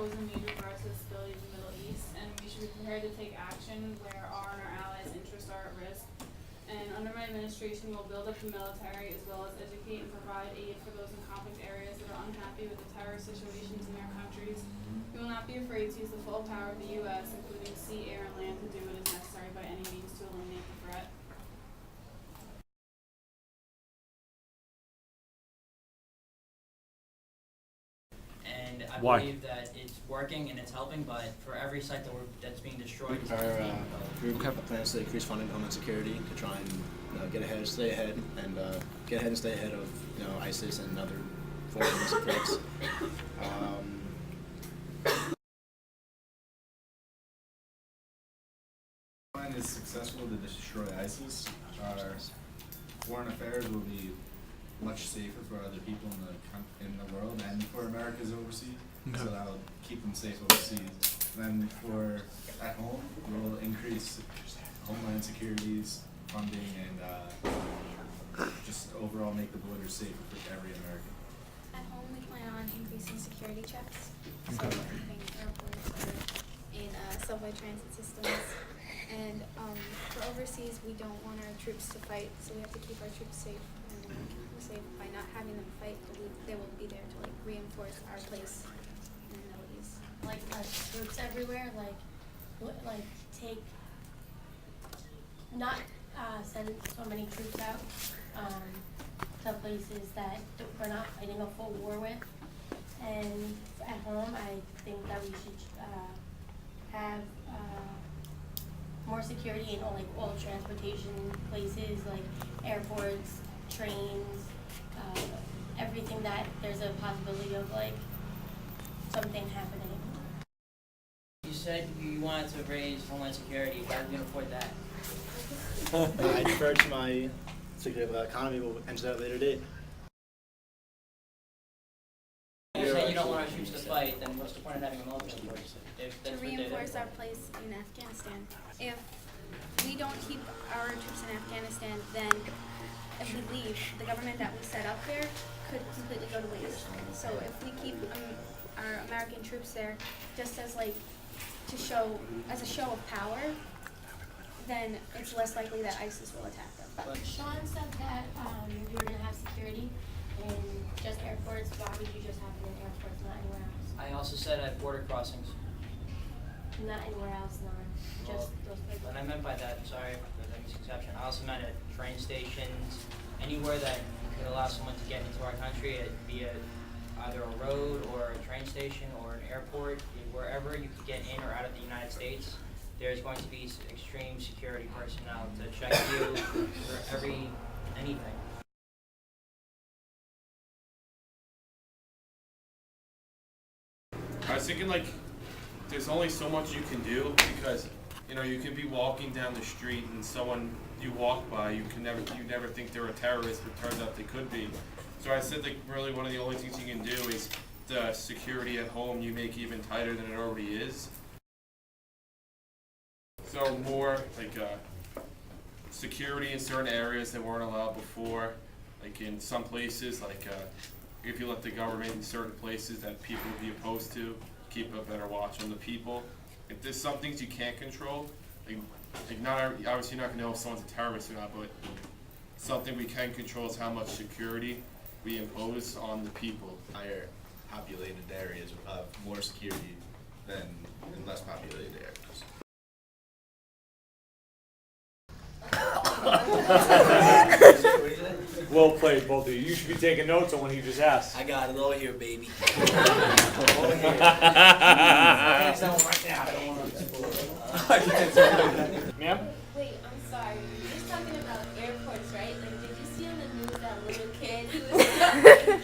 pose a major threat to the stability of the Middle East, and we should be prepared to take action where our and our allies' interests are at risk. And under my administration, we'll build up the military as well as educate and provide aid for those in conflict areas that are unhappy with the terrorist situations in their countries. We will not be afraid to use the full power of the U.S., including sea, air, and land, to do what is necessary by any means to eliminate the threat. And I Why? believe that it's working and it's helping, but for every site that's being destroyed, it's Our being group plans to increase funding to Homeland Security to try and get ahead, stay ahead, and get ahead and stay ahead of ISIS and other foreign threats. Plan is successful to destroy ISIS, our foreign affairs will be much safer for other people in the world and for America's overseas. So that'll keep them safe overseas. Then for at home, we'll increase Homeland Security's funding and just overall make the borders safer for every American. At home, we plan on increasing security checks, so in airports or in subway transit systems. And for overseas, we don't want our troops to fight, so we have to keep our troops safe. And keep them safe by not having them fight, they will be there to reinforce our place in the Middle East. Troops everywhere, take, not send so many troops out to places that we're not fighting a full war with. And at home, I think that we should have more security in all transportation places, like airports, trains, everything that there's a possibility of something happening. You said you wanted to raise Homeland Security. How are we going to afford that? I defer to my Secretary of Economy. We'll answer that at a later date. You say you don't want our troops to fight, then what's the point of having a military force? If To that's what they reinforce did. our place in Afghanistan. If we don't keep our troops in Afghanistan, then if we leave, the government that we set up there could completely go to waste. So if we keep our American troops there, just as to show as a show of power, then it's less likely that ISIS will attack them. Sean said that you were going to have security in just airports. Why would you just have it in airports, not anywhere else? I also said at border crossings. Not anywhere else, just those places. What I meant by that, sorry for the misconception, I also meant at train stations, anywhere that could allow someone to get into our country, via either a road or a train station or an airport, wherever you could get in or out of the United States, there's going to be extreme security personnel to check you for anything. I was thinking there's only so much you can do because you can be walking down the street and someone you walk by you never think they're a terrorist, but turns out they could be. So I said really one of the only things you can do is the security at home you make even tighter than it already is. So more security in certain areas that weren't allowed before, in some places if you let the government in certain places that people would be opposed to, keep a better watch on the people. If there's some things you can't control, obviously you're not going to know if someone's a terrorist or not, but something we can control is how much security we impose on the people. Higher populated areas will have more security than in less populated areas. Well played, both of you. You should be taking notes on what he just asked. I got it all here, baby. Ma'am? Wait, I'm sorry. You're just talking about airports, right? Did you see on the news that little kid who was